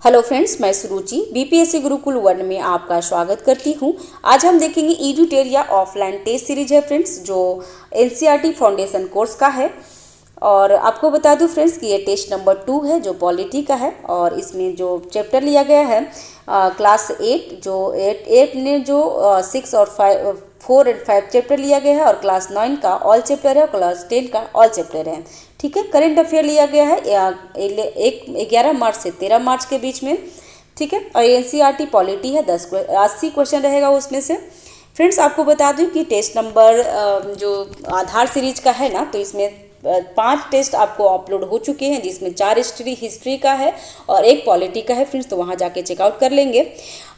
Hello friends, मैं सुरुचि BPSC Gurukul one में आपका स्वागत करती हूं। आज हम देखेंगे एडुटेरिया ऑफलाइन टेस्ट सीरीज है फ्रेंड्स, जो एनसीईआरटी फाउंडेशन कोर्स का है। और आपको बता दूं फ्रेंड्स कि ये टेस्ट नंबर 2 है जो पॉलिटी का है। और इसमें जो चैप्टर लिया गया है क्लास 8 जो 8 ने जो 6 और 4 और 5 चैप्टर लिया गया है, और क्लास 9 का ऑल चैप्टर है और क्लास 10 का ऑल चैप्टर है। ठीक है, करंट अफेयर लिया गया है 11 मार्च से 13 मार्च के बीच में। ठीक है, और एनसीईआरटी पॉलिटी है 80 क्वेश्चन रहेगा उसमें से। फ्रेंड्स, आपको बता दूं कि टेस्ट नंबर जो आधार सीरीज का है ना, तो इसमें 5 टेस्ट आपको अपलोड हो चुके हैं, जिसमें 4 हिस्ट्री का है और 1 पॉलिटी का है फ्रेंड्स, तो वहाँ जाके चेकआउट कर लेंगे।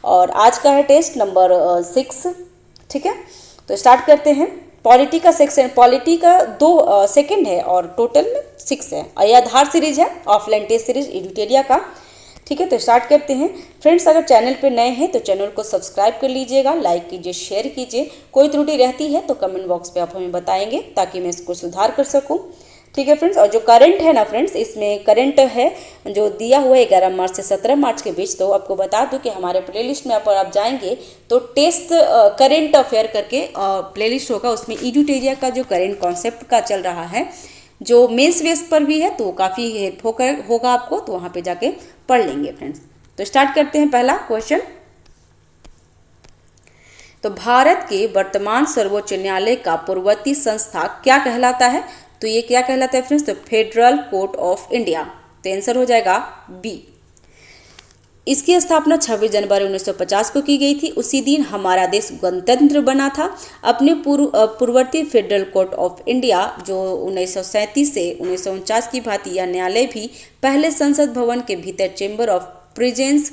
और आज का है टेस्ट नंबर 6। ठीक है, तो स्टार्ट करते हैं। पॉलिटी का सेक्शन, पॉलिटी का 2 सेकंड है और टोटल में 6 है, और ये आधार सीरीज है ऑफलाइन टेस्ट सीरीज एडुटेरिया का। ठीक है, तो स्टार्ट करते हैं। फ्रेंड्स, अगर चैनल पे नए हैं तो चैनल को सब्सक्राइब कर लीजिएगा, लाइक कीजिए, शेयर कीजिए। कोई त्रुटि रहती है तो कमेंट बॉक्स पे आप हमें बताएंगे ताकि मैं इसको सुधार कर सकूं। ठीक है फ्रेंड्स, और जो करंट है ना फ्रेंड्स, इसमें करंट है जो दिया हुआ है 11 मार्च से 17 मार्च के बीच। तो आपको बता दूं कि हमारे प्लेलिस्ट में आप जाएंगे तो टेस्ट करंट अफेयर करके प्लेलिस्ट होगा, उसमें एडुटेरिया का जो करंट कॉन्सेप्ट का चल रहा है, जो मेंस बेस पर भी है, तो काफ़ी हेल्प होगा आपको, तो वहाँ पे जाके पढ़ लेंगे फ्रेंड्स। तो स्टार्ट करते हैं पहला क्वेश्चन। तो भारत के वर्तमान सर्वोच्च न्यायालय का पूर्ववर्ती संस्था क्या कहलाता है? तो ये क्या कहलाता है फ्रेंड्स? तो फेडरल कोर्ट ऑफ इंडिया। तो आंसर हो जाएगा बी। इसकी स्थापना 26 जनवरी 1950 को की गई थी। उसी दिन हमारा देश गणतंत्र बना था। अपने पूर्ववर्ती फेडरल कोर्ट ऑफ इंडिया जो 1937 से 1949 की भांति यह न्यायालय भी पहले संसद भवन के भीतर चेंबर ऑफ प्रेजेंस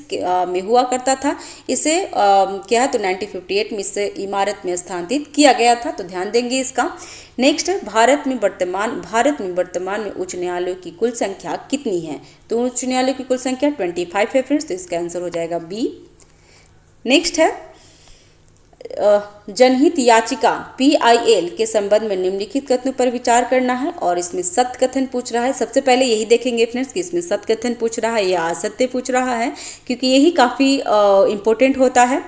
में हुआ करता था। इसे क्या है तो 1958 में इसे इमारत में स्थानांतरित किया गया था, तो ध्यान देंगे इसका। नेक्स्ट, भारत में वर्तमान में उच्च न्यायालयों की कुल संख्या कितनी है? तो उच्च न्यायालयों की कुल संख्या 25 है फ्रेंड्स, तो इसका आंसर हो जाएगा बी। नेक्स्ट है जनहित याचिका PIL के संबंध में निम्नलिखित कथनों पर विचार करना है, और इसमें सत्य कथन पूछ रहा है। सबसे पहले यही देखेंगे फ्रेंड्स कि इसमें सत्य कथन पूछ रहा है या असत्य पूछ रहा है, क्योंकि यही काफ़ी इम्पोर्टेंट होता है।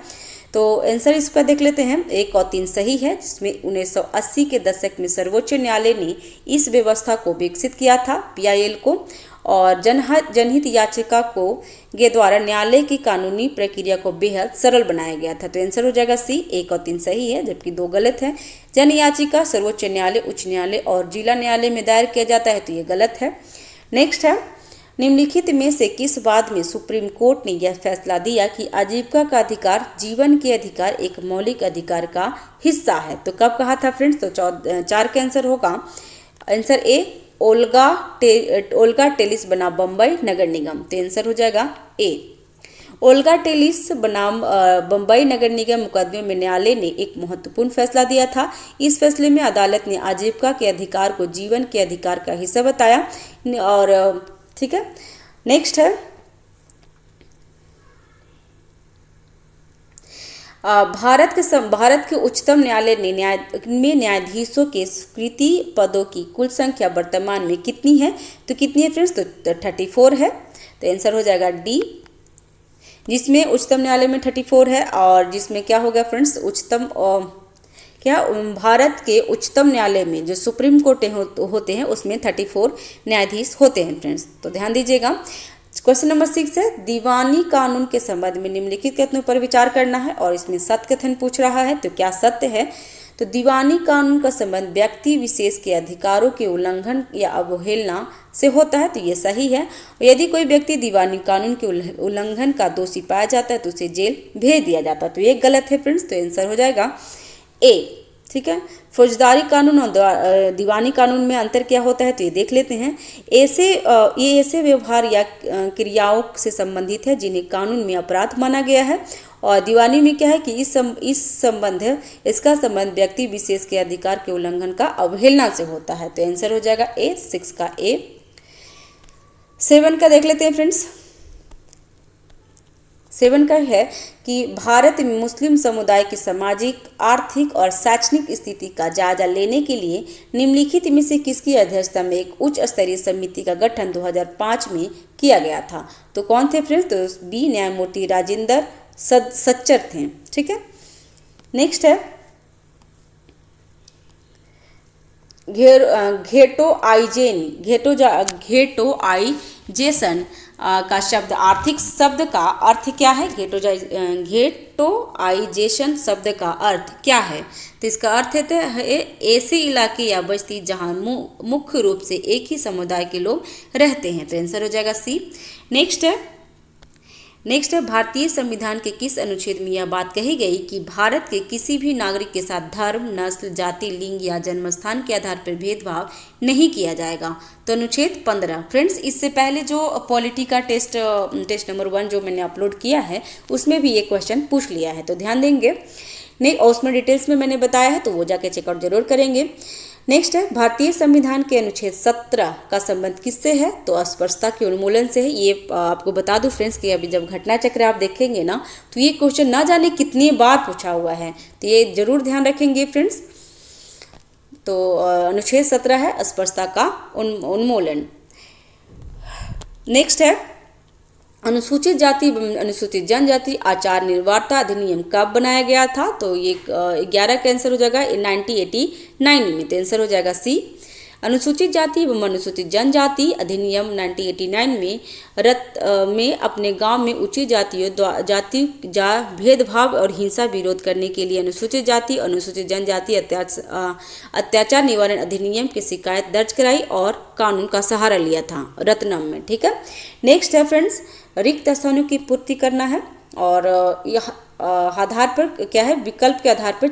तो आंसर इसका देख लेते हैं। 1 और 3 सही है, जिसमें 1980 के दशक में सर्वोच्च न्यायालय ने इस व्यवस्था को विकसित किया था, PIL को, और जनहित याचिका के द्वारा न्यायालय की कानूनी प्रक्रिया को बेहद सरल बनाया गया था। तो आंसर हो जाएगा सी। 1 और 3 सही है, जबकि 2 गलत है। जन याचिका सर्वोच्च न्यायालय, उच्च न्यायालय और जिला न्यायालय में दायर किया जाता है, तो ये गलत है। नेक्स्ट है, निम्नलिखित में से किस बात में सुप्रीम कोर्ट ने यह फैसला दिया कि आजीविका का अधिकार जीवन के अधिकार एक मौलिक अधिकार का हिस्सा है? तो कब कहा था फ्रेंड्स? तो 4 का आंसर होगा। आंसर ए, ओल्गा टेलिस बनाम बम्बई नगर निगम। तो आंसर हो जाएगा ए। ओल्गा टेलिस बनाम बम्बई नगर निगम मुकदमे में न्यायालय ने एक महत्वपूर्ण फैसला दिया था। इस फैसले में अदालत ने आजीविका के अधिकार को जीवन के अधिकार का हिस्सा बताया। और ठीक है, नेक्स्ट है भारत के उच्चतम न्यायालय ने न्यायाधीशों के स्वीकृति पदों की कुल संख्या वर्तमान में कितनी है? तो कितनी है फ्रेंड्स? तो 34 है, तो आंसर हो जाएगा डी, जिसमें उच्चतम न्यायालय में 34 है, और जिसमें क्या होगा फ्रेंड्स, भारत के उच्चतम न्यायालय में जो सुप्रीम कोर्ट होते हैं उसमें 34 न्यायाधीश होते हैं फ्रेंड्स, तो ध्यान दीजिएगा। क्वेश्चन नंबर 6 है, दीवानी कानून के संबंध में निम्नलिखित कथनों पर विचार करना है, और इसमें सत्य कथन पूछ रहा है। तो क्या सत्य है? तो दीवानी कानून का संबंध व्यक्ति विशेष के अधिकारों के उल्लंघन या अवहेलना से होता है, तो ये सही है। और यदि कोई व्यक्ति दीवानी कानून के उल्लंघन का दोषी पाया जाता है तो उसे जेल भेज दिया जाता है, तो ये गलत है फ्रेंड्स, तो आंसर हो जाएगा ए। ठीक है, फौजदारी कानून और दीवानी कानून में अंतर क्या होता है, तो ये देख लेते हैं। ये ऐसे व्यवहार या क्रियाओं से संबंधित है जिन्हें कानून में अपराध माना गया है, और दीवानी में क्या है कि इसका संबंध व्यक्ति विशेष के अधिकार के उल्लंघन का अवहेलना से होता है, तो आंसर हो जाएगा ए। 6 का ए। 7 का देख लेते हैं फ्रेंड्स। 7 का है कि भारत में मुस्लिम समुदाय की सामाजिक, आर्थिक और शैक्षणिक स्थिति का जायजा लेने के लिए निम्नलिखित में से किसकी अध्यक्षता में एक उच्च स्तरीय समिति का गठन 2005 में किया गया था? तो कौन थे फ्रेंड्स? तो बी न्यायमूर्ति राजेंद्र सच्चर थे। ठीक है, नेक्स्ट है घेटोआइजेशन का शब्द, आर्थिक शब्द का अर्थ क्या है? घेटोआइजेशन शब्द का अर्थ क्या है? तो इसका अर्थ है ऐसे इलाके या बस्ती जहां मुख्य रूप से एक ही समुदाय के लोग रहते हैं। तो आंसर हो जाएगा सी। नेक्स्ट है भारतीय संविधान के किस अनुच्छेद में यह बात कही गई कि भारत के किसी भी नागरिक के साथ धर्म, नस्ल, जाति, लिंग या जन्मस्थान के आधार पर भेदभाव नहीं किया जाएगा? तो अनुच्छेद 15। फ्रेंड्स, इससे पहले जो पॉलिटी का टेस्ट नंबर 1 जो मैंने अपलोड किया है उसमें भी ये क्वेश्चन पूछ लिया है, तो ध्यान देंगे। नहीं, और उसमें डिटेल्स में मैंने बताया है, तो वो जाके चेकआउट जरूर करेंगे। नेक्स्ट है भारतीय संविधान के अनुच्छेद 17 का संबंध किससे है? तो अस्पृश्यता के उन्मूलन से है। ये आपको बता दूं फ्रेंड्स कि अभी जब घटना चक्र आप देखेंगे ना, तो ये क्वेश्चन ना जाने कितनी बार पूछा हुआ है, तो ये जरूर ध्यान रखेंगे फ्रेंड्स। तो अनुच्छेद 17 है अस्पृश्यता का उन्मूलन। नेक्स्ट है अनुसूचित जाति एवं अनुसूचित जनजाति आचार निर्वाता अधिनियम कब बनाया गया था? तो ये 11 का आंसर हो जाएगा 1989 में। तो आंसर हो जाएगा सी। अनुसूचित जाति एवं अनुसूचित जनजाति अधिनियम 1989 में अपने गांव में उच्च जातियों भेदभाव और हिंसा विरोध करने के लिए अनुसूचित जाति अनुसूचित जनजाति अत्याचार निवारण अधिनियम की शिकायत दर्ज कराई और कानून का सहारा लिया था रत्नम में। ठीक है, नेक्स्ट है फ्रेंड्स रिक्त स्थानों की पूर्ति करना है, और यह आधार पर क्या है? विकल्प के आधार पर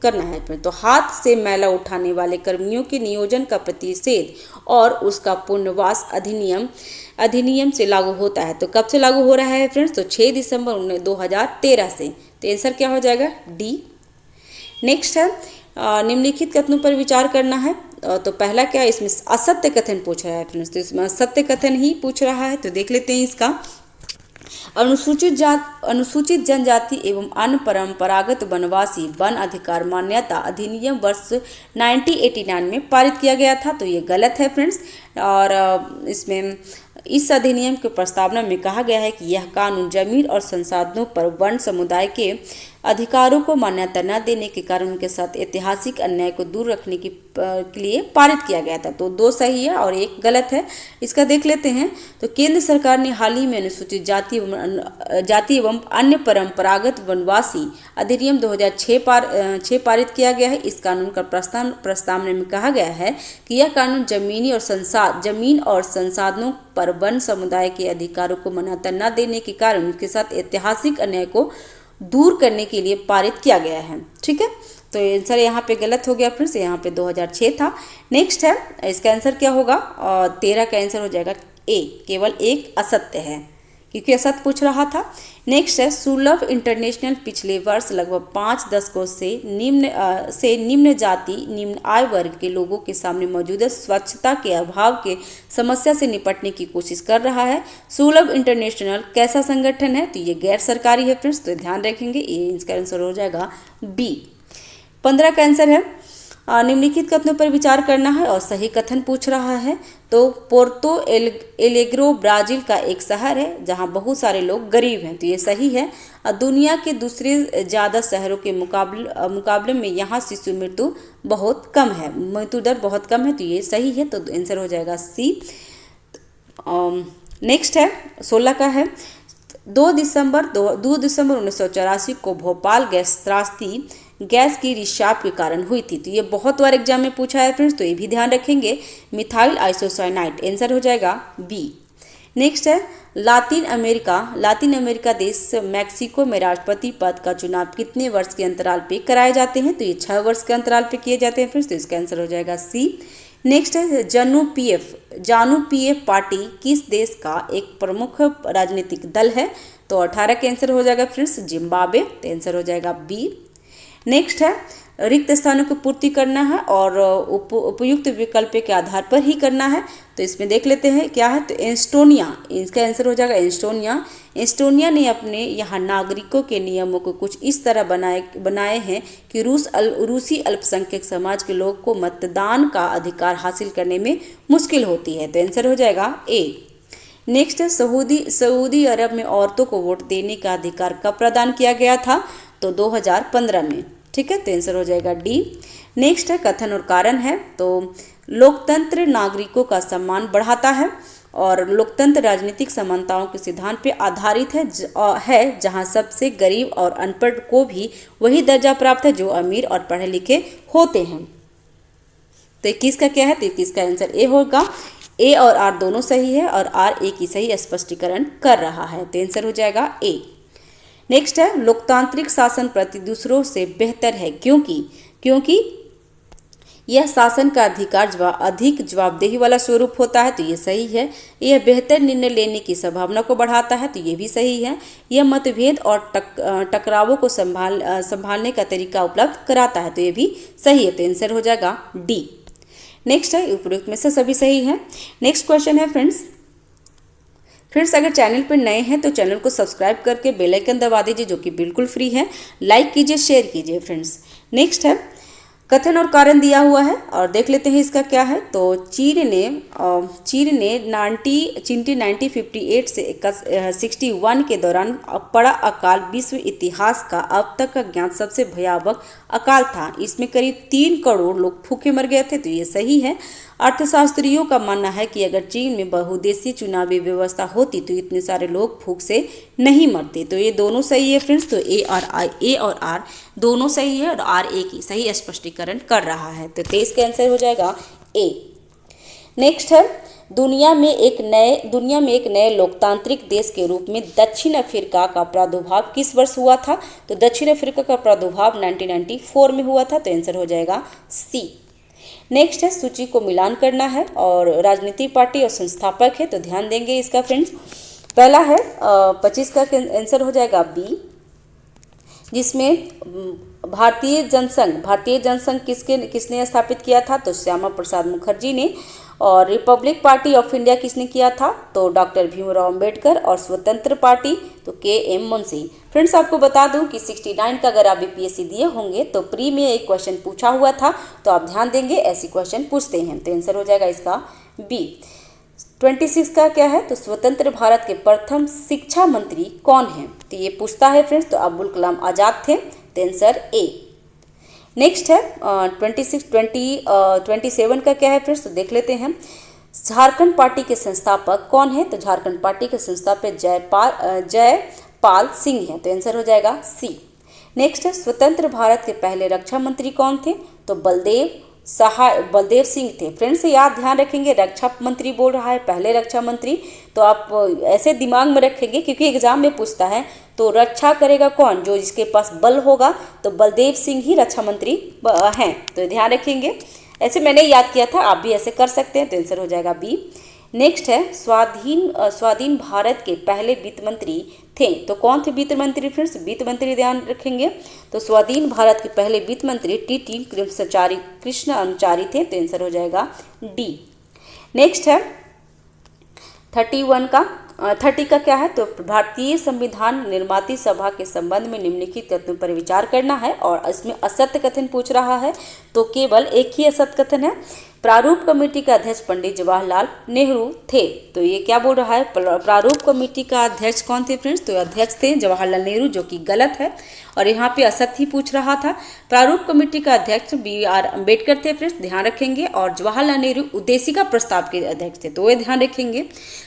करना है। तो हाथ से मैला उठाने वाले कर्मियों के नियोजन का प्रतिषेध और उसका पुनर्वास अधिनियम से लागू होता है। तो कब से लागू हो रहा है फ्रेंड्स? तो 6 दिसंबर 2013 से। तो आंसर क्या हो जाएगा? डी। नेक्स्ट है निम्नलिखित कथनों पर विचार करना है। तो पहला क्या है? इसमें असत्य कथन पूछ रहा है फ्रेंड्स, तो इसमें असत्य कथन ही पूछ रहा है, तो देख लेते हैं इसका। अनुसूचित जनजाति एवं अन्य परंपरागत वनवासी वन अधिकार मान्यता अधिनियम वर्ष 1989 में पारित किया गया था। तो ये गलत है फ्रेंड्स, और इसमें इस अधिनियम के प्रस्तावना में कहा गया है कि यह कानून जमीन और संसाधनों पर वन समुदाय के अधिकारों को मान्यता न देने के कारण उनके साथ ऐतिहासिक अन्याय को दूर रखने के लिए पारित किया गया था। तो 2 सही है और 1 गलत है। इसका देख लेते हैं। तो केंद्र सरकार ने हाल ही में अनुसूचित जाति एवं अन्य परंपरागत वनवासी अधिनियम 2006 पारित किया गया है। इस कानून का प्रस्तावना में कहा गया है कि यह कानून जमीन और संसाधनों पर वन समुदाय के अधिकारों को मान्यता न देने के कारण उनके साथ ऐतिहासिक अन्याय को दूर करने के लिए पारित किया गया है। ठीक है, तो आंसर यहाँ पे गलत हो गया फ्रेंड्स, यहाँ पे 2006 था। नेक्स्ट है इसका आंसर क्या होगा? 13 का आंसर हो जाएगा ए। केवल 1 असत्य है क्योंकि असत्य पूछ रहा था। नेक्स्ट है सुलभ इंटरनेशनल पिछले वर्ष लगभग 5 दशकों से निम्न जाति निम्न आय वर्ग के लोगों के सामने मौजूदा स्वच्छता के अभाव के समस्या से निपटने की कोशिश कर रहा है। सुलभ इंटरनेशनल कैसा संगठन है? तो ये गैर सरकारी है फ्रेंड्स, तो ध्यान रखेंगे। ये इसका आंसर हो जाएगा बी। 15 का आंसर है निम्नलिखित कथनों पर विचार करना है और सही कथन पूछ रहा है। तो पोर्तो एलेग्रो ब्राजील का एक शहर है जहां बहुत सारे लोग गरीब हैं, तो ये सही है। दुनिया के दूसरे ज़्यादा शहरों के मुकाबले में यहाँ शिशु मृत्यु बहुत कम है, मृत्यु दर बहुत कम है, तो ये सही है। तो आंसर हो जाएगा सी। नेक्स्ट है 16 का है 2 दिसंबर 1984 को भोपाल गैस त्रासदी गैस की रिसाव के कारण हुई थी। तो ये बहुत बार एग्जाम में पूछा है फ्रेंड्स, तो ये भी ध्यान रखेंगे। मिथाइल आइसोसाइनाइड आंसर हो जाएगा बी। नेक्स्ट है लातिन अमेरिका देश मैक्सिको में राष्ट्रपति पद का चुनाव कितने वर्ष के अंतराल पे कराए जाते हैं? तो ये 6 वर्ष के अंतराल पे किए जाते हैं फ्रेंड्स, तो इसका आंसर हो जाएगा सी। नेक्स्ट है जानू पीएफ पार्टी किस देश का एक प्रमुख राजनीतिक दल है? तो 18 के आंसर हो जाएगा फ्रेंड्स जिम्बाब्वे, तो आंसर हो जाएगा बी। नेक्स्ट है रिक्त स्थानों की पूर्ति करना है और उपयुक्त विकल्प के आधार पर ही करना है। तो इसमें देख लेते हैं क्या है, तो एस्टोनिया, इसका आंसर हो जाएगा एस्टोनिया। एस्टोनिया ने अपने यहाँ नागरिकों के नियमों को कुछ इस तरह बनाए हैं कि रूसी अल्पसंख्यक समाज के लोग को मतदान का अधिकार हासिल करने में मुश्किल होती है। तो आंसर हो जाएगा ए। नेक्स्ट है सऊदी अरब में औरतों को वोट देने का अधिकार कब प्रदान किया गया था, तो 2015 में। ठीक है, तो आंसर हो जाएगा डी। नेक्स्ट है कथन और कारण है, तो लोकतंत्र नागरिकों का सम्मान बढ़ाता है और लोकतंत्र राजनीतिक समानताओं के सिद्धांत पर आधारित है जहां सबसे गरीब और अनपढ़ को भी वही दर्जा प्राप्त है जो अमीर और पढ़े लिखे होते हैं। तो 21 का क्या है, तो 21 का आंसर ए होगा। ए और आर दोनों सही है और आर ए की सही स्पष्टीकरण कर रहा है। तो आंसर हो जाएगा ए। नेक्स्ट है लोकतांत्रिक शासन प्रति दूसरों से बेहतर है क्योंकि यह शासन का अधिकार अधिक जवाबदेही वाला स्वरूप होता है। तो ये सही है। यह बेहतर निर्णय लेने की संभावना को बढ़ाता है। तो ये भी सही है। यह मतभेद और टकरावों को संभालने का तरीका उपलब्ध कराता है। तो ये भी सही है। तो आंसर हो जाएगा डी। नेक्स्ट है उपरोक्त में से सभी सही है। नेक्स्ट क्वेश्चन है फ्रेंड्स अगर चैनल पर नए हैं तो चैनल को सब्सक्राइब करके बेल आइकन दबा दीजिए जो कि बिल्कुल फ्री है। लाइक कीजिए, शेयर कीजिए फ्रेंड्स। नेक्स्ट है कथन और कारण दिया हुआ है और देख लेते हैं इसका क्या है। तो चीन ने 1958 से 61 के दौरान पड़ा अकाल विश्व इतिहास का अब तक का ज्ञात सबसे भयावह अकाल था। इसमें करीब 3 करोड़ लोग भूखे मर गए थे। तो ये सही है। अर्थशास्त्रियों का मानना है कि अगर चीन में बहुदेशीय चुनावी व्यवस्था होती तो इतने सारे लोग भूख से नहीं मरते। तो ये दोनों सही है फ्रेंड्स। तो ए और आर दोनों सही है और आर ए की सही स्पष्टीकरण कर रहा है। तो 23 का आंसर हो जाएगा ए। नेक्स्ट है दुनिया में एक नए लोकतांत्रिक देश के रूप में दक्षिण अफ्रीका का प्रादुर्भाव किस वर्ष हुआ था। तो दक्षिण अफ्रीका का प्रादुर्भाव 1994 में हुआ था। तो आंसर हो जाएगा सी। नेक्स्ट है सूची को मिलान करना है और राजनीतिक पार्टी और संस्थापक है। तो ध्यान देंगे इसका फ्रेंड्स। पहला है 25 का आंसर हो जाएगा बी, जिसमें भारतीय जनसंघ किसने स्थापित किया था। तो श्यामा प्रसाद मुखर्जी ने। और रिपब्लिक पार्टी ऑफ इंडिया किसने किया था, तो डॉक्टर भीमराव अंबेडकर। और स्वतंत्र पार्टी तो के.एम. मुंशी। फ्रेंड्स आपको बता दूं कि 69 का अगर आप बीपीएससी दिए होंगे तो प्री में एक क्वेश्चन पूछा हुआ था। तो आप ध्यान देंगे ऐसी क्वेश्चन पूछते हैं। तो आंसर हो जाएगा इसका बी। 26 का क्या है, तो स्वतंत्र भारत के प्रथम शिक्षा मंत्री कौन है। तो ये पूछता है फ्रेंड्स। तो अब्दुल कलाम आज़ाद थे। तो आंसर ए। नेक्स्ट है 27 का क्या है फ्रेंड्स, तो देख लेते हैं। झारखंड पार्टी के संस्थापक कौन है। तो झारखंड पार्टी के संस्थापक जयपाल सिंह है। तो आंसर हो जाएगा सी। नेक्स्ट है स्वतंत्र भारत के पहले रक्षा मंत्री कौन थे। तो बलदेव सिंह थे। फ्रेंड्स याद ध्यान रखेंगे, रक्षा मंत्री बोल रहा है, पहले रक्षा मंत्री। तो आप ऐसे दिमाग में रखेंगे क्योंकि एग्जाम में पूछता है। तो रक्षा करेगा कौन, जो जिसके पास बल होगा। तो बलदेव सिंह ही रक्षा मंत्री हैं। तो ध्यान रखेंगे, ऐसे मैंने याद किया था, आप भी ऐसे कर सकते हैं। तो आंसर हो जाएगा बी। नेक्स्ट है स्वाधीन भारत के पहले वित्त मंत्री थे। तो कौन थे वित्त मंत्री फ्रेंड्स, वित्त मंत्री ध्यान रखेंगे। तो स्वाधीन भारत के पहले वित्त मंत्री टी कृष्णचारी थे। तो आंसर हो जाएगा डी। नेक्स्ट है 30 का क्या है, तो भारतीय संविधान निर्माती सभा के संबंध में निम्नलिखित कथनों पर विचार करना है और इसमें असत्य कथन पूछ रहा है। तो केवल एक ही असत्य कथन है। प्रारूप कमेटी का अध्यक्ष पंडित जवाहरलाल नेहरू थे। तो ये क्या बोल रहा है, प्रारूप कमेटी का अध्यक्ष कौन थे फ्रेंड्स, तो अध्यक्ष थे जवाहरलाल नेहरू, जो कि गलत है और यहाँ पे असत्य ही पूछ रहा था। प्रारूप कमेटी का अध्यक्ष बी.आर. अम्बेडकर थे फ्रेंड्स, ध्यान रखेंगे। और जवाहरलाल नेहरू उद्देशिका प्रस्ताव के अध्यक्ष थे। तो ये ध्यान रखेंगे।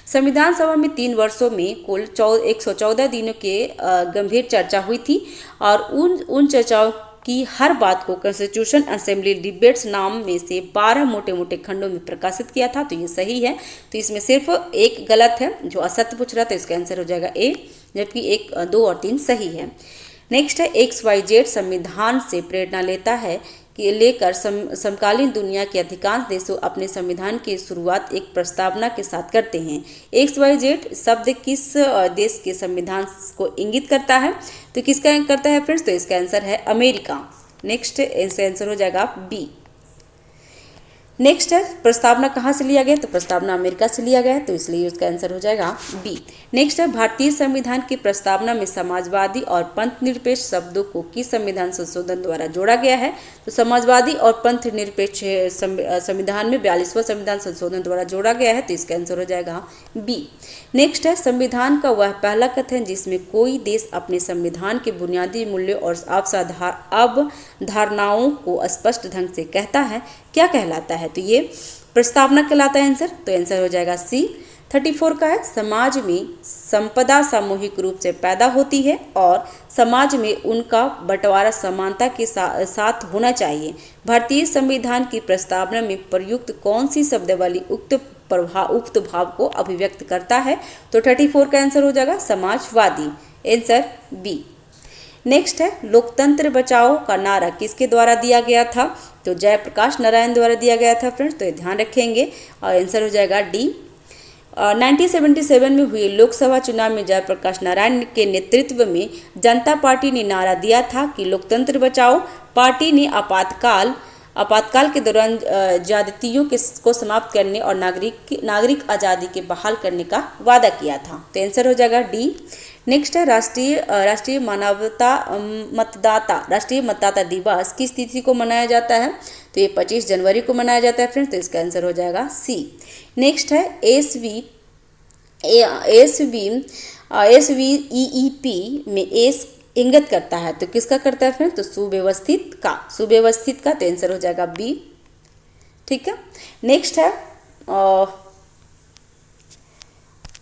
संविधान सभा में 3 वर्षों में कुल 114 दिनों के गंभीर चर्चा हुई थी और उन चर्चाओं कि हर बात को कॉन्स्टिट्यूशन असेंबली डिबेट्स नाम में से 12 मोटे मोटे खंडों में प्रकाशित किया था। तो ये सही है। तो इसमें सिर्फ एक गलत है, जो असत्य पूछ रहा था। इसका आंसर हो जाएगा ए, जबकि 1, 2 और 3 सही है। नेक्स्ट है XYZ संविधान से प्रेरणा लेता है कि लेकर समकालीन दुनिया के अधिकांश देशों अपने संविधान की शुरुआत एक प्रस्तावना के साथ करते हैं। XYZ शब्द किस देश के संविधान को इंगित करता है, तो किसका करता है फ्रेंड्स, तो इसका आंसर है अमेरिका। नेक्स्ट इसका आंसर हो जाएगा बी। नेक्स्ट है प्रस्तावना कहाँ से लिया गया, तो प्रस्तावना अमेरिका से लिया गया है, तो इसलिए उसका आंसर हो जाएगा बी। नेक्स्ट है भारतीय संविधान की प्रस्तावना में समाजवादी और पंथ निरपेक्ष शब्दों को किस संविधान संशोधन द्वारा जोड़ा गया है, तो समाजवादी और पंथ निरपेक्ष संविधान में 42वां संविधान संशोधन द्वारा जोड़ा गया है, तो इसका आंसर हो जाएगा बी। नेक्स्ट है संविधान का वह पहला कथन जिसमें कोई देश अपने संविधान के बुनियादी मूल्यों और अवधारणाओं को स्पष्ट ढंग से कहता है, क्या कहलाता है, तो ये प्रस्तावना कहलाता है आंसर, तो आंसर हो जाएगा सी। 34 का है समाज में संपदा सामूहिक रूप से पैदा होती है और समाज में उनका बंटवारा समानता के साथ होना चाहिए। भारतीय संविधान की प्रस्तावना में प्रयुक्त कौन सी शब्दावली उक्त भाव को अभिव्यक्त करता है, तो 34 का आंसर हो जाएगा समाजवादी, आंसर बी। नेक्स्ट है लोकतंत्र बचाओ का नारा किसके द्वारा दिया गया था, तो जयप्रकाश नारायण द्वारा दिया गया था फ्रेंड्स, तो ये ध्यान रखेंगे और आंसर हो जाएगा डी। 1977 में हुए लोकसभा चुनाव में जयप्रकाश नारायण के नेतृत्व में जनता पार्टी ने नारा दिया था कि लोकतंत्र बचाओ। पार्टी ने आपातकाल के दौरान ज्यादतियों को समाप्त करने और नागरिक आज़ादी के बहाल करने का वादा किया था, तो आंसर हो जाएगा डी। नेक्स्ट है राष्ट्रीय मतदाता दिवस किस तिथि को मनाया जाता है, तो ये 25 जनवरी को मनाया जाता है फ्रेंड्स, तो इसका आंसर हो जाएगा सी। नेक्स्ट है SVEEP में एस इंगित करता है, तो किसका करता है फ्रेंड्स, तो सुव्यवस्थित का, तो आंसर हो जाएगा बी। ठीक है, नेक्स्ट है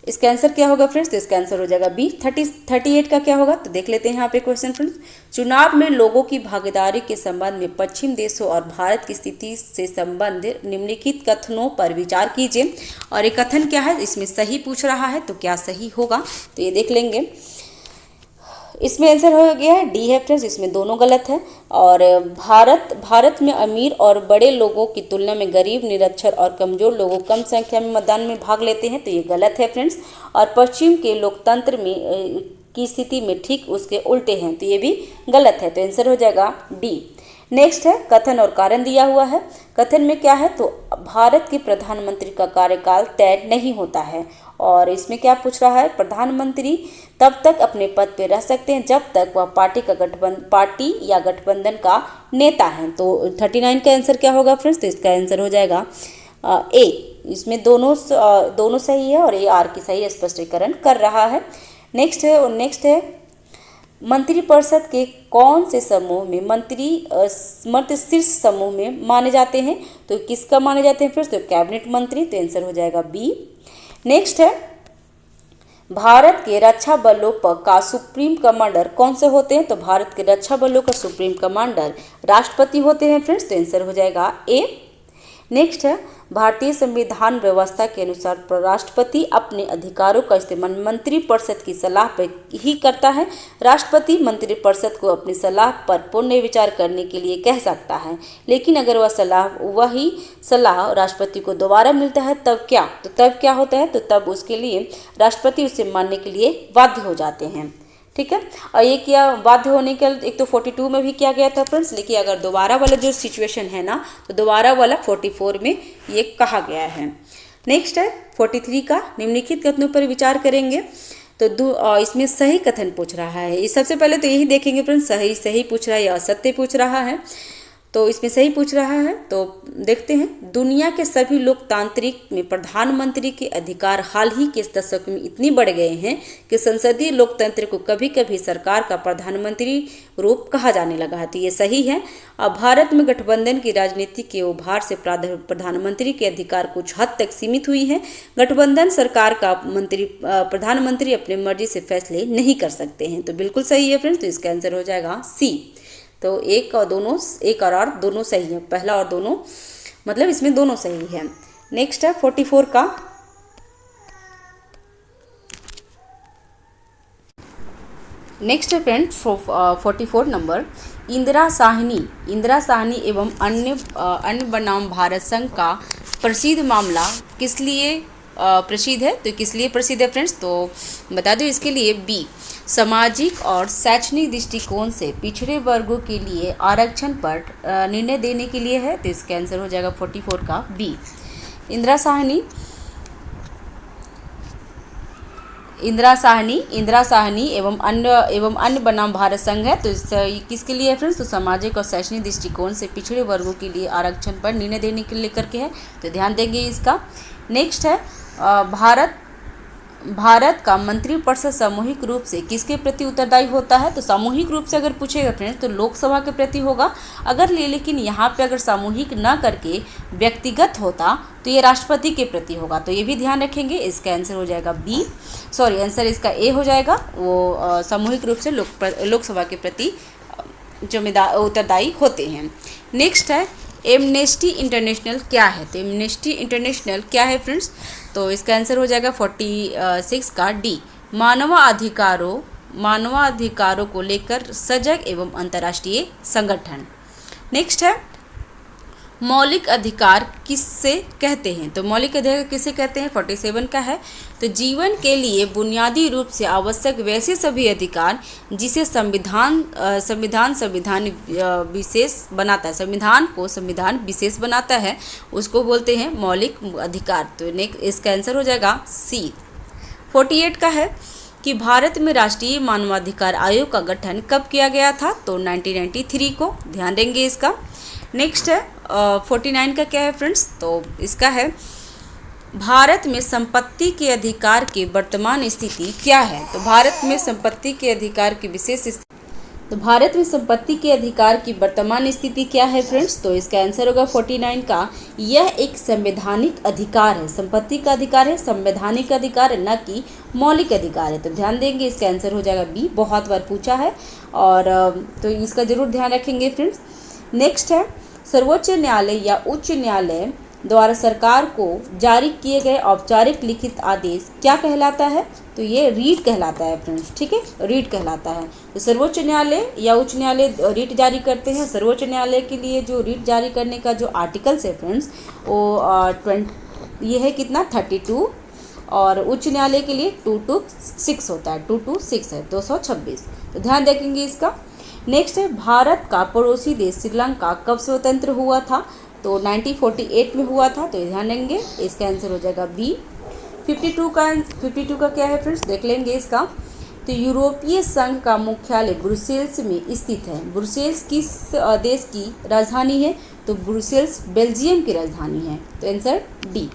इसका आंसर क्या होगा फ्रेंड्स, तो इसका आंसर हो जाएगा बी। 38 का क्या होगा, तो देख लेते हैं यहाँ पे क्वेश्चन फ्रेंड्स। चुनाव में लोगों की भागीदारी के संबंध में पश्चिम देशों और भारत की स्थिति से संबंधित निम्नलिखित कथनों पर विचार कीजिए। और ये कथन क्या है, इसमें सही पूछ रहा है, तो क्या सही होगा, तो ये देख लेंगे। इसमें आंसर हो गया है डी है फ्रेंड्स, इसमें दोनों गलत है। और भारत में अमीर और बड़े लोगों की तुलना में गरीब, निरक्षर और कमजोर लोगों कम संख्या में मतदान में भाग लेते हैं, तो ये गलत है फ्रेंड्स। और पश्चिम के लोकतंत्र में की स्थिति में ठीक उसके उल्टे हैं, तो ये भी गलत है, तो आंसर हो जाएगा डी। नेक्स्ट है कथन और कारण दिया हुआ है। कथन में क्या है, तो भारत के प्रधानमंत्री का कार्यकाल तय नहीं होता है। और इसमें क्या पूछ रहा है, प्रधानमंत्री तब तक अपने पद पर रह सकते हैं जब तक वह पार्टी या गठबंधन का नेता है, तो 39 का आंसर क्या होगा फ्रेंड्स, तो इसका आंसर हो जाएगा ए। इसमें दोनों सही है और ए आर की सही स्पष्टीकरण कर रहा है। नेक्स्ट है मंत्रिपरिषद के कौन से समूह में मंत्री शीर्ष समूह में माने जाते हैं, तो किसका माने जाते हैं फिर, तो कैबिनेट मंत्री, तो आंसर हो जाएगा बी। नेक्स्ट है भारत के रक्षा बलों का सुप्रीम कमांडर कौन से होते हैं, तो भारत के रक्षा बलों का सुप्रीम कमांडर राष्ट्रपति होते हैं फ्रेंड्स, तो आंसर हो जाएगा ए। नेक्स्ट है भारतीय संविधान व्यवस्था के अनुसार राष्ट्रपति अपने अधिकारों का इस्तेमाल मंत्रिपरिषद की सलाह पर ही करता है। राष्ट्रपति मंत्रिपरिषद को अपनी सलाह पर पुनः विचार करने के लिए कह सकता है, लेकिन अगर वही सलाह राष्ट्रपति को दोबारा मिलता है तब क्या होता है, तो तब उसके लिए राष्ट्रपति उसे मानने के लिए बाध्य हो जाते हैं। ठीक है, और ये क्या बाध्य होने के एक तो 42 में भी किया गया था फ्रेंड्स, लेकिन अगर दोबारा वाला जो सिचुएशन है ना, तो दोबारा वाला 44 में ये कहा गया है। नेक्स्ट है 43 का निम्नलिखित कथनों पर विचार करेंगे, तो इसमें सही कथन पूछ रहा है। सबसे पहले तो यही देखेंगे फ्रेंड्स, सही पूछ रहा है या असत्य पूछ रहा है, तो इसमें सही पूछ रहा है। तो देखते हैं, दुनिया के सभी लोकतांत्रिक में प्रधानमंत्री के अधिकार हाल ही के दशक में इतनी बढ़ गए हैं कि संसदीय लोकतंत्र को कभी कभी सरकार का प्रधानमंत्री रूप कहा जाने लगा है, तो ये सही है। अब भारत में गठबंधन की राजनीति के उभार से प्रधानमंत्री के अधिकार कुछ हद तक सीमित हुई है। गठबंधन सरकार का प्रधानमंत्री अपनी मर्जी से फैसले नहीं कर सकते हैं, तो बिल्कुल सही है फ्रेंड्स, तो इसका आंसर हो जाएगा सी। तो एक और दोनों सही है, पहला और दोनों मतलब इसमें दोनों सही है। नेक्स्ट है 44 का, नेक्स्ट है फ्रेंड्स 44 नंबर, इंदिरा साहनी एवं अन्य बनाम भारत संघ का प्रसिद्ध मामला किस लिए प्रसिद्ध है, तो किस लिए प्रसिद्ध है फ्रेंड्स, तो बता दो इसके लिए बी। सामाजिक और शैक्षणिक दृष्टिकोण से पिछड़े वर्गों के लिए आरक्षण पर निर्णय देने के लिए है। तो इसका आंसर हो जाएगा 44 का बी। इंदिरा साहनी एवं अन्य बनाम भारत संघ है। तो इस किसके लिए है फ्रेंड्स? तो सामाजिक और शैक्षणिक दृष्टिकोण से पिछड़े वर्गों के लिए आरक्षण पर निर्णय देने के लिए करके है, तो ध्यान देंगे इसका। नेक्स्ट है भारत का मंत्रिपरिषद सामूहिक रूप से किसके प्रति उत्तरदायी होता है? तो सामूहिक रूप से अगर पूछेगा फ्रेंड्स तो लोकसभा के प्रति होगा। अगर लेकिन यहाँ पे अगर सामूहिक ना करके व्यक्तिगत होता तो ये राष्ट्रपति के प्रति होगा, तो ये भी ध्यान रखेंगे। इसका आंसर हो जाएगा बी, सॉरी आंसर इसका ए हो जाएगा। वो सामूहिक रूप से लोकसभा के प्रति उत्तरदायी होते हैं। नेक्स्ट है एमनेस्टी इंटरनेशनल क्या है? तो एमनेस्टी इंटरनेशनल क्या है फ्रेंड्स? तो इसका आंसर हो जाएगा 46 का डी। मानवाधिकारों को लेकर सजग एवं अंतर्राष्ट्रीय संगठन। नेक्स्ट है मौलिक अधिकार किससे कहते हैं? तो मौलिक अधिकार किसे कहते हैं? 47 का है। तो जीवन के लिए बुनियादी रूप से आवश्यक वैसे सभी अधिकार जिसे संविधान विशेष बनाता है, संविधान को संविधान विशेष बनाता है, उसको बोलते हैं मौलिक अधिकार। तो इसका आंसर हो जाएगा सी। 48 का है कि भारत में राष्ट्रीय मानवाधिकार आयोग का गठन कब किया गया था? तो 1993 को, ध्यान देंगे इसका। नेक्स्ट है 49 का क्या है फ्रेंड्स? तो इसका है भारत में संपत्ति के अधिकार की वर्तमान स्थिति क्या है? तो भारत में संपत्ति के अधिकार की वर्तमान स्थिति क्या है फ्रेंड्स? तो इसका आंसर होगा 49 का, यह एक संवैधानिक अधिकार है। संपत्ति का अधिकार है, संवैधानिक अधिकार है, न कि मौलिक अधिकार है। तो ध्यान देंगे, इसका आंसर हो जाएगा बी। बहुत बार पूछा है और तो इसका जरूर ध्यान रखेंगे फ्रेंड्स। नेक्स्ट है सर्वोच्च न्यायालय या उच्च न्यायालय द्वारा सरकार को जारी किए गए औपचारिक लिखित आदेश क्या कहलाता है? तो ये रीट कहलाता है फ्रेंड्स, ठीक है, रीट कहलाता है। तो सर्वोच्च न्यायालय या उच्च न्यायालय रीट जारी करते हैं। सर्वोच्च न्यायालय के लिए जो रीट जारी करने का जो आर्टिकल्स है फ्रेंड्स वो ये है कितना 32, और उच्च न्यायालय के लिए 226 होता है, 226 है 226। तो ध्यान रखेंगे इसका। नेक्स्ट है भारत का पड़ोसी देश श्रीलंका कब स्वतंत्र हुआ था? तो 1948 में हुआ था, तो ध्यान देंगे, इसका आंसर हो जाएगा बी। 52 का क्या है फ्रेंड्स? देख लेंगे इसका। तो यूरोपीय संघ का मुख्यालय ब्रुसेल्स में स्थित है। ब्रुसेल्स किस देश की राजधानी है? तो ब्रुसेल्स बेल्जियम की राजधानी है, तो आंसर डी।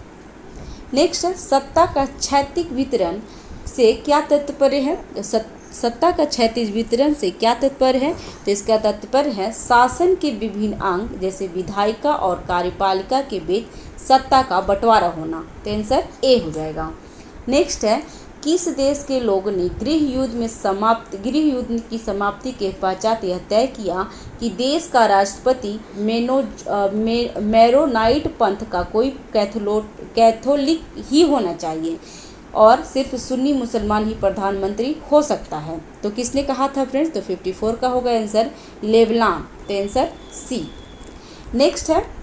नेक्स्ट है सत्ता का क्षैतिज वितरण से क्या तात्पर्य है? सत्ता का क्षैतिज वितरण से क्या तात्पर्य है? तो इसका तात्पर्य है शासन के विभिन्न अंग जैसे विधायिका और कार्यपालिका के बीच सत्ता का बंटवारा होना। तो आंसर ए हो जाएगा। नेक्स्ट है किस देश के लोगों ने गृह युद्ध की समाप्ति के पश्चात यह तय किया कि देश का राष्ट्रपति मैरोनाइट पंथ का कोई कैथोलिक ही होना चाहिए और सिर्फ सुन्नी मुसलमान ही प्रधानमंत्री हो सकता है? तो किसने कहा था फ्रेंड्स? तो 54 का होगा आंसर लेवलान, तो आंसर सी। नेक्स्ट है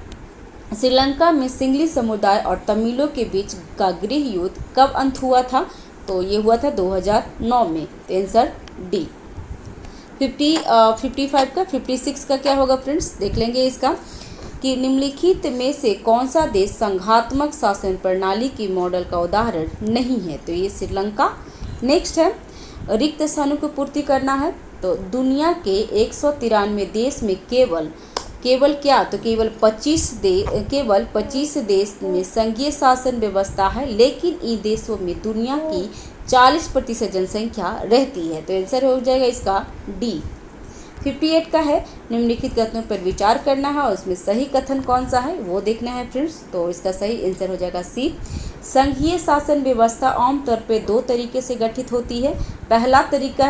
श्रीलंका में सिंगली समुदाय और तमिलों के बीच का गृह युद्ध कब अंत हुआ था? तो ये हुआ था 2009 में, तो आंसर डी। 56 का क्या होगा फ्रेंड्स? देख लेंगे इसका कि निम्नलिखित में से कौन सा देश संघात्मक शासन प्रणाली की मॉडल का उदाहरण नहीं है? तो ये श्रीलंका। नेक्स्ट है रिक्त स्थानों की पूर्ति करना है। तो दुनिया के 193 देश में केवल क्या? तो केवल 25 देश में संघीय शासन व्यवस्था है, लेकिन इन देशों में दुनिया की 40% जनसंख्या रहती है। तो आंसर हो जाएगा इसका डी। 58 का है निम्नलिखित कथनों पर विचार करना है और उसमें सही कथन कौन सा है वो देखना है फ्रेंड्स। तो इसका सही आंसर हो जाएगा सी। संघीय शासन व्यवस्था आमतौर पे दो तरीके से गठित होती है। पहला तरीका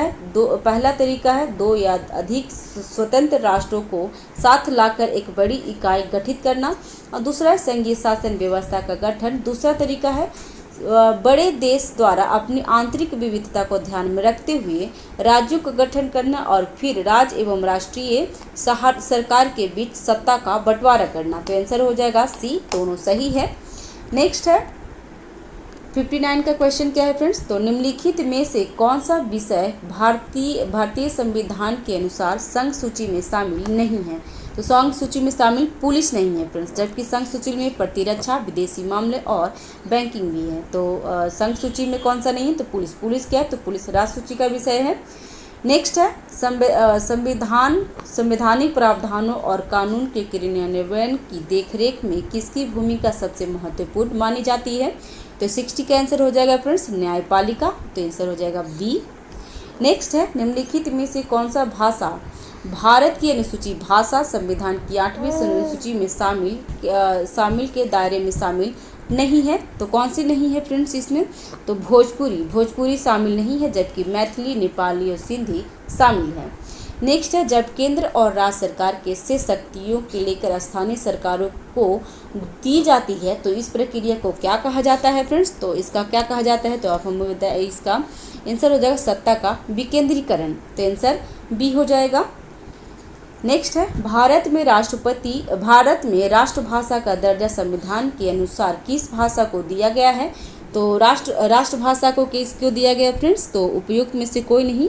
है दो या अधिक स्वतंत्र राष्ट्रों को साथ लाकर एक बड़ी इकाई गठित करना, और दूसरा है संघीय शासन व्यवस्था का गठन। दूसरा तरीका है बड़े देश द्वारा अपनी आंतरिक विविधता को ध्यान में रखते हुए राज्यों का गठन करना और फिर राज्य एवं राष्ट्रीय सरकार के बीच सत्ता का बंटवारा करना। तो आंसर हो जाएगा सी, दोनों सही है। नेक्स्ट है 59 का क्वेश्चन क्या है फ्रेंड्स, तो निम्नलिखित में से कौन सा विषय भारतीय संविधान के अनुसार संघ सूची में शामिल नहीं है। तो संघ सूची में शामिल पुलिस नहीं है फ्रेंड्स, जबकि संघ सूची में प्रतिरक्षा, विदेशी मामले और बैंकिंग भी है। तो संघ सूची में कौन सा नहीं है, तो पुलिस क्या है, तो पुलिस राष्ट्र सूची का विषय है। नेक्स्ट है संवैधानिक प्रावधानों और कानून के क्रियान्वयन की देखरेख में किसकी भूमिका सबसे महत्वपूर्ण मानी जाती है। तो 60 का आंसर हो जाएगा फ्रेंड्स न्यायपालिका, तो आंसर हो जाएगा बी। नेक्स्ट है निम्नलिखित में से कौन सा भाषा भारत की अनुसूची भाषा संविधान की 8वीं अनुसूची में शामिल के दायरे में शामिल नहीं है। तो कौन सी नहीं है फ्रेंड्स इसमें, तो भोजपुरी शामिल नहीं है, जबकि मैथिली, नेपाली और सिंधी शामिल है। नेक्स्ट है जब केंद्र और राज्य सरकार के से शक्तियों के लेकर स्थानीय सरकारों को दी जाती है तो इस प्रक्रिया को क्या कहा जाता है फ्रेंड्स, तो इसका क्या कहा जाता है, तो आप हमें बताइए। इसका आंसर हो जाएगा सत्ता का विकेंद्रीकरण, तो आंसर बी हो जाएगा। नेक्स्ट है भारत में राष्ट्रभाषा का दर्जा संविधान के अनुसार किस भाषा को दिया गया है। तो राष्ट्रभाषा को किसको दिया गया फ्रेंड्स, तो उपयुक्त में से कोई नहीं,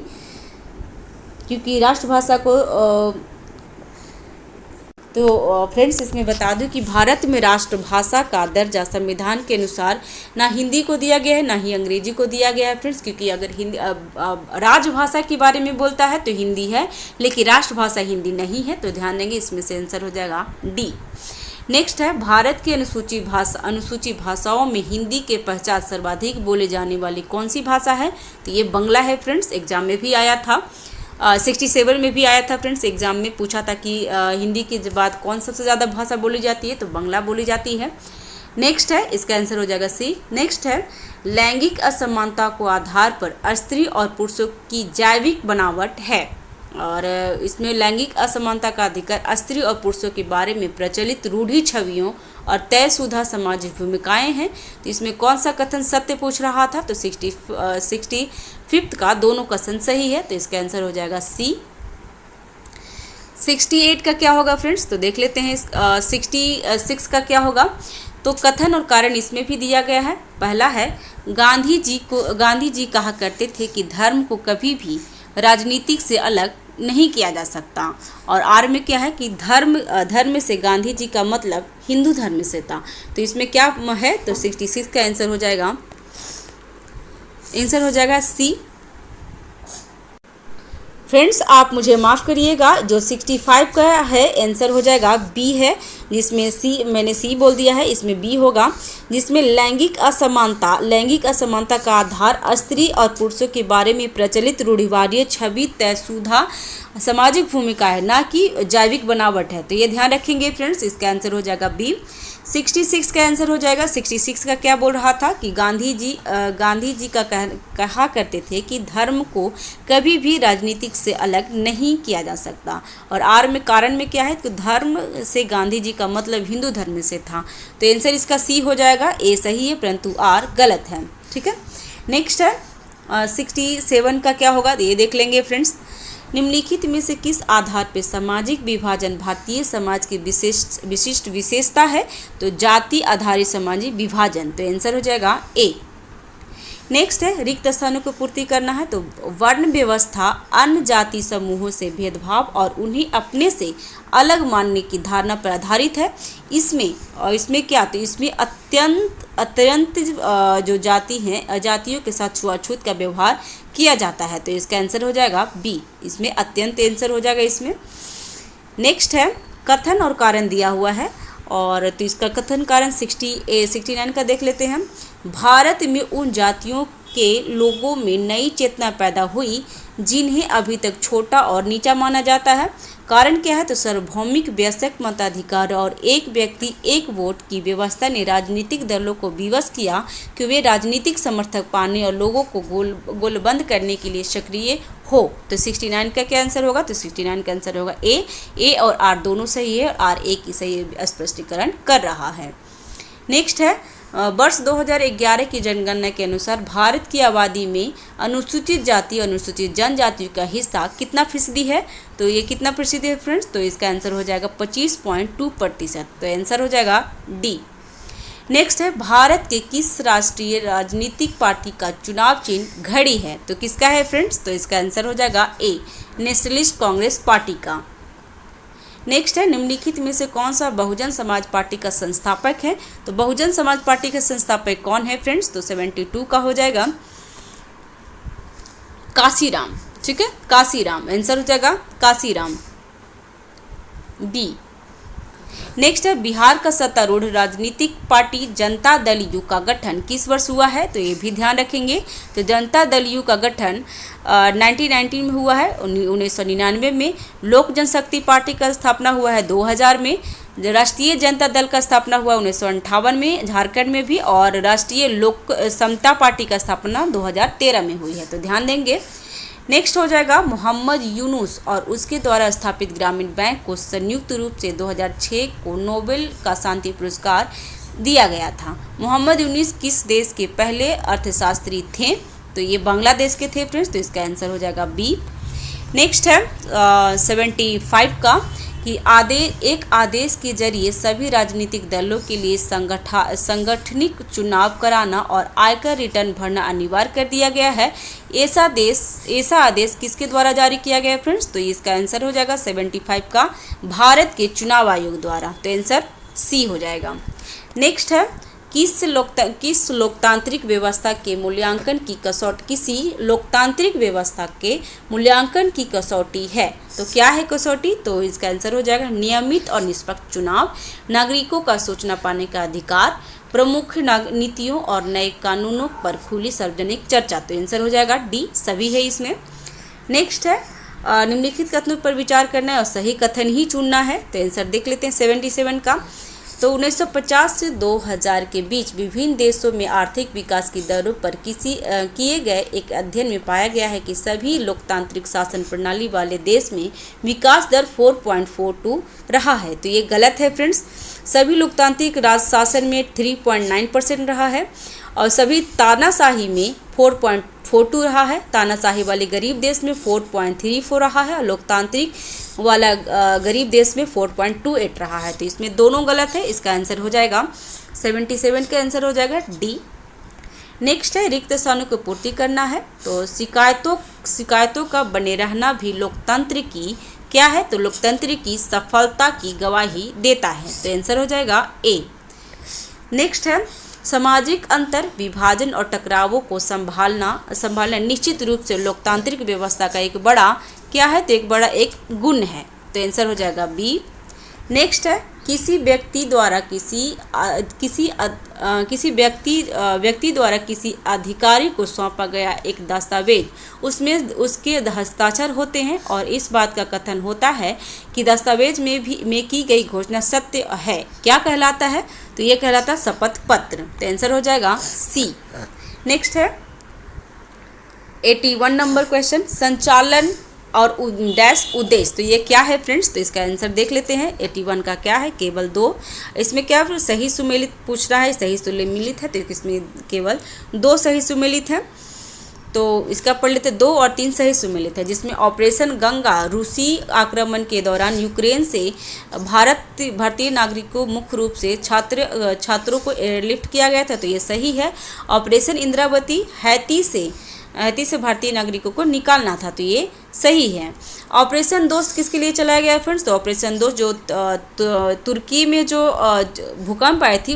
क्योंकि राष्ट्रभाषा को तो फ्रेंड्स इसमें बता दूं कि भारत में राष्ट्रभाषा का दर्जा संविधान के अनुसार ना हिंदी को दिया गया है ना ही अंग्रेजी को दिया गया है फ्रेंड्स, क्योंकि अगर हिंदी राजभाषा के बारे में बोलता है तो हिंदी है, लेकिन राष्ट्रभाषा हिंदी नहीं है, तो ध्यान देंगे इसमें से आंसर हो जाएगा डी। नेक्स्ट है भारत की अनुसूची भाषाओं में हिंदी के पश्चात सर्वाधिक बोले जाने वाली कौन सी भाषा है, तो ये बंगला है फ्रेंड्स। एग्जाम में भी आया था, 67 में भी आया था फ्रेंड्स, एग्जाम में पूछा था कि हिंदी के बाद कौन सबसे ज़्यादा भाषा बोली जाती है, तो बंगला बोली जाती है। नेक्स्ट है इसका आंसर हो जाएगा सी। नेक्स्ट है लैंगिक असमानता को आधार पर स्त्री और पुरुषों की जैविक बनावट है, और इसमें लैंगिक असमानता का अधिकार स्त्री और पुरुषों के बारे में प्रचलित रूढ़ि छवियों और तयशुदा सामाजिक भूमिकाएं हैं। तो इसमें कौन सा कथन सत्य पूछ रहा था, तो 65 का दोनों कथन सही है, तो इसका आंसर हो जाएगा सी। 68 का क्या होगा फ्रेंड्स, तो देख लेते हैं 66 का क्या होगा। तो कथन और कारण इसमें भी दिया गया है। पहला है गांधी जी कहा करते थे कि धर्म को कभी भी राजनीतिक से अलग नहीं किया जा सकता, और आर में क्या है कि धर्म से गांधी जी का मतलब हिंदू धर्म से था। तो इसमें क्या है, तो 66 का आंसर हो जाएगा सी। फ्रेंड्स आप मुझे माफ़ करिएगा, जो 65 का है आंसर हो जाएगा बी है, जिसमें सी मैंने सी बोल दिया है, इसमें बी होगा, जिसमें लैंगिक असमानता का आधार स्त्री और पुरुषों के बारे में प्रचलित रूढ़िवादी छवि तयशुदा सामाजिक भूमिका है, ना कि जैविक बनावट है। तो ये ध्यान रखेंगे फ्रेंड्स, इसका आंसर हो जाएगा बी। 66 का आंसर हो जाएगा। 66 का क्या बोल रहा था कि गांधी जी का कहा करते थे कि धर्म को कभी भी राजनीतिक से अलग नहीं किया जा सकता, और आर में कारण में क्या है कि धर्म से गांधी जी का मतलब हिंदू धर्म से था। तो आंसर इसका सी हो जाएगा, ए सही है परंतु आर गलत है। ठीक है, नेक्स्ट है 67 का क्या होगा, ये देख लेंगे फ्रेंड्स। निम्नलिखित में से किस आधार पर सामाजिक विभाजन भारतीय समाज की विशिष्ट विशेषता है, तो जाति आधारित सामाजिक विभाजन, तो आंसर हो जाएगा ए। नेक्स्ट है रिक्त स्थानों को पूर्ति करना है, तो वर्ण व्यवस्था अन्य जाति समूहों से भेदभाव और उन्हें अपने से अलग मानने की धारणा पर आधारित है। इसमें क्या, तो इसमें अत्यंत जो जाति हैं अजातियों के साथ छुआछूत का व्यवहार किया जाता है, तो इसका आंसर हो जाएगा बी। इसमें अत्यंत आंसर हो जाएगा इसमें। नेक्स्ट है कथन और कारण दिया हुआ है, और तो इसका कथन कारण 69 का देख लेते हैं। भारत में उन जातियों के लोगों में नई चेतना पैदा हुई जिन्हें अभी तक छोटा और नीचा माना जाता है। कारण क्या है, तो सार्वभौमिक वयस्क मताधिकार और एक व्यक्ति एक वोट की व्यवस्था ने राजनीतिक दलों को विवश किया कि वे राजनीतिक समर्थक पाने और लोगों को गोलबंद करने के लिए सक्रिय हो। तो 69 का क्या आंसर होगा, तो 69 का आंसर होगा ए और आर दोनों सही है, और आर ए की सही स्पष्टीकरण कर रहा है। नेक्स्ट है वर्ष 2011 की जनगणना के अनुसार भारत की आबादी में अनुसूचित जाति और अनुसूचित जनजातियों का हिस्सा कितना फीसदी है, तो ये कितना फीसदी है फ्रेंड्स, तो इसका आंसर हो जाएगा 25.2%, तो आंसर हो जाएगा डी। नेक्स्ट है भारत के किस राष्ट्रीय राजनीतिक पार्टी का चुनाव चिन्ह घड़ी है? तो किसका है फ्रेंड्स? तो इसका आंसर हो जाएगा ए, नेशनलिस्ट कांग्रेस पार्टी का। नेक्स्ट है निम्नलिखित में से कौन सा बहुजन समाज पार्टी का संस्थापक है? तो बहुजन समाज पार्टी का संस्थापक कौन है फ्रेंड्स? तो 72 का हो जाएगा काशीराम। ठीक है, काशीराम आंसर हो जाएगा काशीराम, बी। नेक्स्ट है बिहार का सत्तारूढ़ राजनीतिक पार्टी जनता दल यू का गठन किस वर्ष हुआ है? तो ये भी ध्यान रखेंगे। तो जनता दल यू का गठन 1919 में हुआ है, 1999 में। लोक जनशक्ति पार्टी का स्थापना हुआ है 2000 में। राष्ट्रीय जनता दल का स्थापना हुआ 1958 में झारखंड में भी, और राष्ट्रीय लोक समता पार्टी का स्थापना 2013 में हुई है, तो ध्यान देंगे। नेक्स्ट हो जाएगा मोहम्मद यूनुस और उसके द्वारा स्थापित ग्रामीण बैंक को संयुक्त रूप से 2006 को नोबेल का शांति पुरस्कार दिया गया था। मोहम्मद यूनुस किस देश के पहले अर्थशास्त्री थे? तो ये बांग्लादेश के थे फ्रेंड्स, तो इसका आंसर हो जाएगा बी। नेक्स्ट है 75 का कि एक आदेश के जरिए सभी राजनीतिक दलों के लिए संगठनिक चुनाव कराना और आयकर रिटर्न भरना अनिवार्य कर दिया गया है। ऐसा आदेश किसके द्वारा जारी किया गया फ्रेंड्स? तो इसका आंसर हो जाएगा 75 का भारत के चुनाव आयोग द्वारा, तो आंसर सी हो जाएगा। नेक्स्ट है किस लोकतांत्रिक व्यवस्था के मूल्यांकन की कसौटी किसी लोकतांत्रिक व्यवस्था के मूल्यांकन की कसौटी है? तो क्या है कसौटी? तो इसका आंसर हो जाएगा नियमित और निष्पक्ष चुनाव, नागरिकों का सूचना पाने का अधिकार, प्रमुख नीतियों और नए कानूनों पर खुली सार्वजनिक चर्चा, तो आंसर हो जाएगा डी, सभी है इसमें। नेक्स्ट है निम्नलिखित कथनों पर विचार करना है और सही कथन ही चुनना है, तो आंसर देख लेते हैं 77 का। तो 1950 से 2000 के बीच विभिन्न देशों में आर्थिक विकास की दरों पर किए गए एक अध्ययन में पाया गया है कि सभी लोकतांत्रिक शासन प्रणाली वाले देश में विकास दर 4.42 रहा है, तो ये गलत है फ्रेंड्स। सभी लोकतांत्रिक राज शासन में 3.9% रहा है और सभी तानाशाही में 4.42 रहा है। तानाशाही वाले गरीब देश में 4.34 रहा है और लोकतांत्रिक वाला गरीब देश में 4.28 रहा है, तो इसमें दोनों गलत है। इसका आंसर हो जाएगा 77 का आंसर हो जाएगा डी। नेक्स्ट है रिक्त स्थानों को पूर्ति करना है, तो शिकायतों का बने रहना भी लोकतंत्र की क्या है? तो लोकतंत्र की सफलता की गवाही देता है, तो आंसर हो जाएगा ए। नेक्स्ट है सामाजिक अंतर विभाजन और टकरावों को संभालना निश्चित रूप से लोकतांत्रिक व्यवस्था का एक बड़ा क्या है? तो एक बड़ा एक गुण है, तो आंसर हो जाएगा बी। नेक्स्ट है किसी व्यक्ति द्वारा किसी अधिकारी को सौंपा गया एक दस्तावेज, उसमें उसके हस्ताक्षर होते हैं और इस बात का कथन होता है कि दस्तावेज में की गई घोषणा सत्य है, क्या कहलाता है? तो ये कहलाता है शपथ पत्र, तो आंसर हो जाएगा सी। नेक्स्ट है 81 नंबर क्वेश्चन, संचालन और डैश उद्देश्य, तो ये क्या है फ्रेंड्स? तो इसका आंसर देख लेते हैं। 81 का क्या है? केवल 2। इसमें क्या सही सुमेलित पूछ रहा है, सही सुमेलित है, तो इसमें केवल 2 सही सुमेलित है, तो इसका पढ़ लेते 2 और 3 सही सुमेलित है, जिसमें ऑपरेशन गंगा रूसी आक्रमण के दौरान यूक्रेन से भारतीय नागरिकों मुख्य रूप से छात्रों को एयरलिफ्ट किया गया था, तो ये सही है। ऑपरेशन इंद्रावती हैती से भारतीय नागरिकों को निकालना था, तो ये सही है। ऑपरेशन दोस्त किसके लिए चलाया गया फ्रेंड्स? तो ऑपरेशन दोस्त जो तुर्की में जो भूकंप आई थी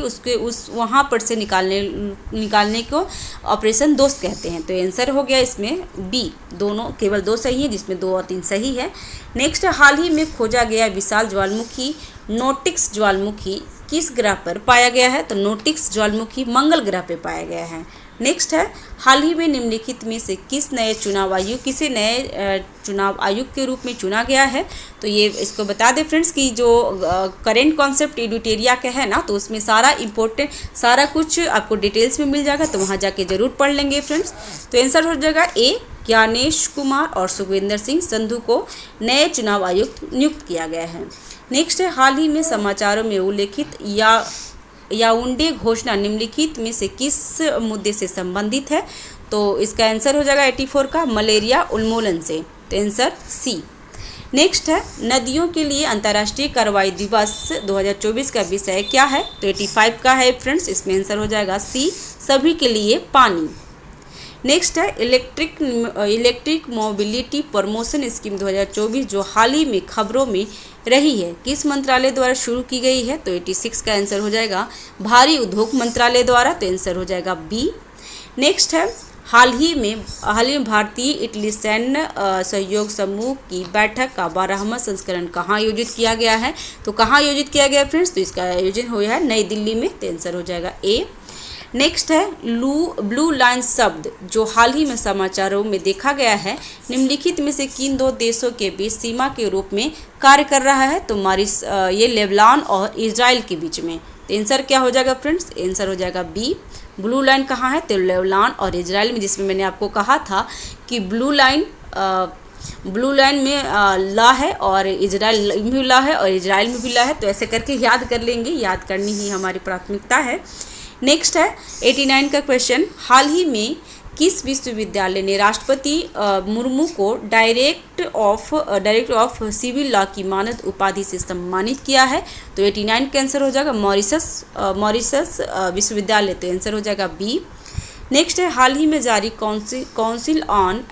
वहाँ पर से निकालने को ऑपरेशन दोस्त कहते हैं, तो आंसर हो गया इसमें बी। दोनों केवल 2 सही है, जिसमें 2 और 3 सही है। नेक्स्ट हाल ही में खोजा गया विशाल ज्वालामुखी नोटिक्स ज्वालामुखी किस ग्रह पर पाया गया है? तो नोटिक्स ज्वालामुखी मंगल ग्रह पर पाया गया है। नेक्स्ट है हाल ही में निम्नलिखित में से किसे नए चुनाव आयुक्त के रूप में चुना गया है? तो ये इसको बता दें फ्रेंड्स कि जो करेंट कॉन्सेप्ट एडुटेरिया का है ना, तो उसमें सारा कुछ आपको डिटेल्स में मिल जाएगा, तो वहाँ जाके जरूर पढ़ लेंगे फ्रेंड्स। तो आंसर हो जाएगा ए, ज्ञानेश कुमार और सुखविंदर सिंह संधू को नए चुनाव आयुक्त नियुक्त किया गया है। नेक्स्ट है हाल ही में समाचारों में उल्लेखित याओंडे घोषणा निम्नलिखित में से किस मुद्दे से संबंधित है? तो इसका आंसर हो जाएगा 84 का मलेरिया उन्मूलन से, तो आंसर सी। नेक्स्ट है नदियों के लिए अंतर्राष्ट्रीय कार्रवाई दिवस 2024 का विषय क्या है? तो 85 का है फ्रेंड्स, इसमें आंसर हो जाएगा सी, सभी के लिए पानी। नेक्स्ट है इलेक्ट्रिक मोबिलिटी प्रमोशन स्कीम 2024 जो हाल ही में खबरों में रही है, किस मंत्रालय द्वारा शुरू की गई है? तो 86 का आंसर हो जाएगा भारी उद्योग मंत्रालय द्वारा, तो आंसर हो जाएगा बी। नेक्स्ट है हाल ही में भारतीय इटली सैन्य सहयोग समूह की बैठक का 12वां संस्करण कहाँ आयोजित किया गया है? तो कहाँ आयोजित किया गया फ्रेंड्स? तो इसका आयोजन हुआ है नई दिल्ली में, तो आंसर हो जाएगा ए। नेक्स्ट है ब्लू लाइन शब्द जो हाल ही में समाचारों में देखा गया है, निम्नलिखित में से किन दो देशों के बीच सीमा के रूप में कार्य कर रहा है? तो ये लेबनान और इजराइल के बीच में, तो आंसर क्या हो जाएगा फ्रेंड्स? आंसर हो जाएगा बी। ब्लू लाइन कहाँ है? तो लेबनान और इजराइल में, जिसमें मैंने आपको कहा था कि ब्लू लाइन में ला है और इजराइल में भी ला है और इजराइल में भी ला है, तो ऐसे करके याद कर लेंगे, याद करनी ही हमारी प्राथमिकता है। नेक्स्ट है 89 का क्वेश्चन, हाल ही में किस विश्वविद्यालय ने राष्ट्रपति मुर्मू को डायरेक्टर ऑफ सिविल लॉ की मानद उपाधि से सम्मानित किया है? तो 89 का आंसर हो जाएगा मॉरिशस विश्वविद्यालय, तो आंसर हो जाएगा बी। नेक्स्ट है हाल ही में जारी council on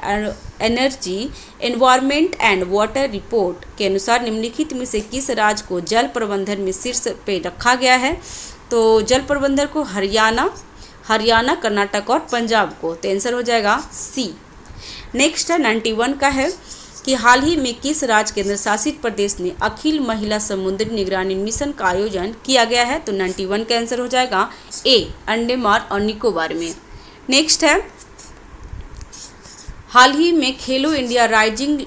energy environment and water report के अनुसार निम्नलिखित में से किस राज्य को जल प्रबंधन में शीर्ष पे रखा गया है? तो जल प्रबंधन को हरियाणा, कर्नाटक और पंजाब को, तो आंसर हो जाएगा सी। नेक्स्ट है 91 का है कि हाल ही में किस राज्य केंद्र शासित प्रदेश ने अखिल महिला समुद्री निगरानी मिशन का आयोजन किया गया है? तो 91 का आंसर हो जाएगा ए, अंडमान और निकोबार में। नेक्स्ट है हाल ही में खेलो इंडिया राइजिंग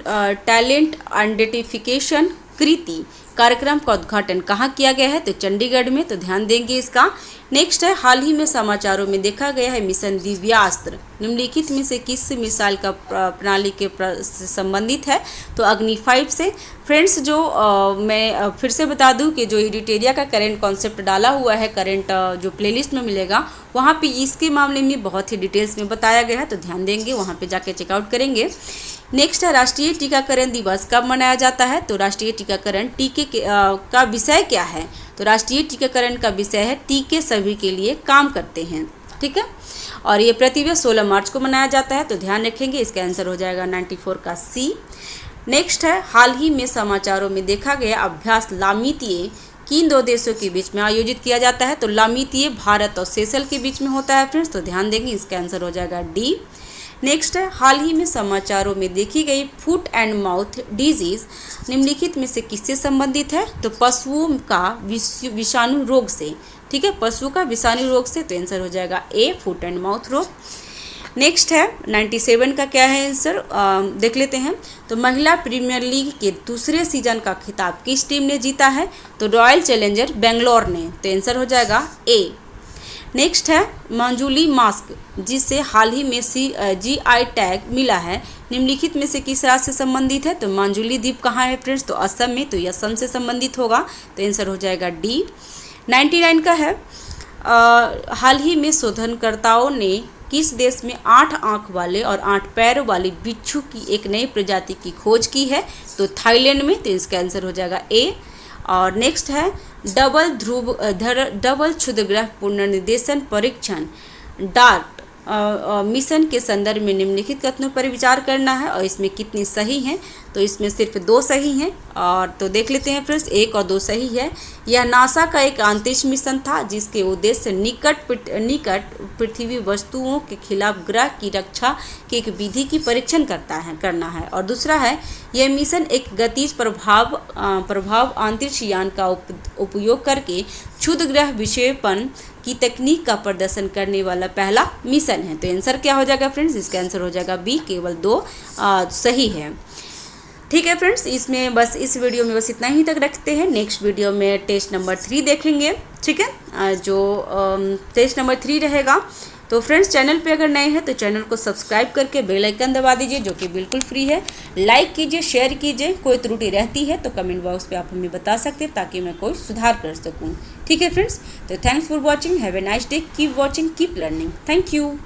टैलेंट आइडेंटिफिकेशन कृति कार्यक्रम का उद्घाटन कहाँ किया गया है? तो चंडीगढ़ में, तो ध्यान देंगे इसका। नेक्स्ट है हाल ही में समाचारों में देखा गया है मिशन दिव्यास्त्र निम्नलिखित में से किस मिसाइल का प्रणाली के संबंधित है? तो अग्नि 5 से। फ्रेंड्स जो मैं फिर से बता दूं कि जो एडिटेरिया का करंट कॉन्सेप्ट डाला हुआ है, करंट जो प्लेलिस्ट में मिलेगा, वहाँ पे इसके मामले में बहुत ही डिटेल्स में बताया गया है, तो ध्यान देंगे, वहाँ पे जाके चेकआउट करेंगे। नेक्स्ट है राष्ट्रीय टीकाकरण दिवस कब मनाया जाता है? तो राष्ट्रीय टीकाकरण टीके का विषय क्या है? तो राष्ट्रीय टीकाकरण का विषय है टीके सभी के लिए काम करते हैं, ठीक है। और ये प्रतिवर्ष 16 मार्च को मनाया जाता है, तो ध्यान रखेंगे, इसका आंसर हो जाएगा 94 का सी। नेक्स्ट है हाल ही में समाचारों में देखा गया अभ्यास लामितीय किन दो देशों के बीच में आयोजित किया जाता है? तो लामितीय भारत और सेशल के बीच में होता है फ्रेंड्स, तो ध्यान देंगे, इसका आंसर हो जाएगा डी। नेक्स्ट है हाल ही में समाचारों में देखी गई फुट एंड माउथ डिजीज निम्नलिखित में से किससे संबंधित है? तो पशुओं का विषाणु रोग से, ठीक है, पशुओं का विषाणु रोग से, तो आंसर हो जाएगा ए, फुट एंड माउथ रोग। नेक्स्ट है 97 का क्या है आंसर, देख लेते हैं। तो महिला प्रीमियर लीग के दूसरे सीजन का खिताब किस टीम ने जीता है? तो रॉयल चैलेंजर बेंगलोर ने, तो आंसर हो जाएगा ए। नेक्स्ट है मंजूली मास्क जिससे हाल ही में GI टैग मिला है, निम्नलिखित में से किस राज्य से संबंधित है? तो मंजूली द्वीप कहाँ है फ्रेंड्स? तो असम में, तो ये असम से संबंधित होगा, तो आंसर हो जाएगा डी। 99 का है हाल ही में शोधनकर्ताओं ने किस देश में 8 आँख वाले और 8 पैर वाली बिच्छू की एक नई प्रजाति की खोज की है? तो थाईलैंड में, तो इसका आंसर हो जाएगा ए। और नेक्स्ट है डबल क्षुद्रग्रह पुनर्निर्देशन परीक्षण डार्ट मिशन के संदर्भ में निम्नलिखित कथनों पर विचार करना है, और इसमें कितनी सही हैं? तो इसमें सिर्फ 2 सही हैं, और तो देख लेते हैं फ्रेंड्स, 1 और 2 सही है। यह नासा का एक अंतरिक्ष मिशन था जिसके उद्देश्य निकट पृथ्वी वस्तुओं के खिलाफ ग्रह की रक्षा की एक विधि की परीक्षण करना है। और दूसरा है यह मिशन एक गतिज प्रभाव अंतरिक्ष यान का उपयोग करके क्षुद्र ग्रह विक्षेपण की तकनीक का प्रदर्शन करने वाला पहला मिशन है। तो आंसर क्या हो जाएगा फ्रेंड्स? इसका आंसर हो जाएगा बी, केवल 2 सही है। ठीक है फ्रेंड्स, इसमें बस इस वीडियो में बस इतना ही तक रखते हैं। नेक्स्ट वीडियो में टेस्ट नंबर 3 देखेंगे, ठीक है, जो टेस्ट नंबर 3 रहेगा। तो फ्रेंड्स चैनल पे अगर नए हैं तो चैनल को सब्सक्राइब करके बेल आइकन दबा दीजिए, जो कि बिल्कुल फ्री है। लाइक कीजिए, शेयर कीजिए, कोई त्रुटि रहती है तो कमेंट बॉक्स पे आप हमें बता सकते हैं ताकि मैं कोई सुधार कर सकूं। ठीक है फ्रेंड्स, तो thanks for watching, have a nice day, keep watching, keep learning, thank you.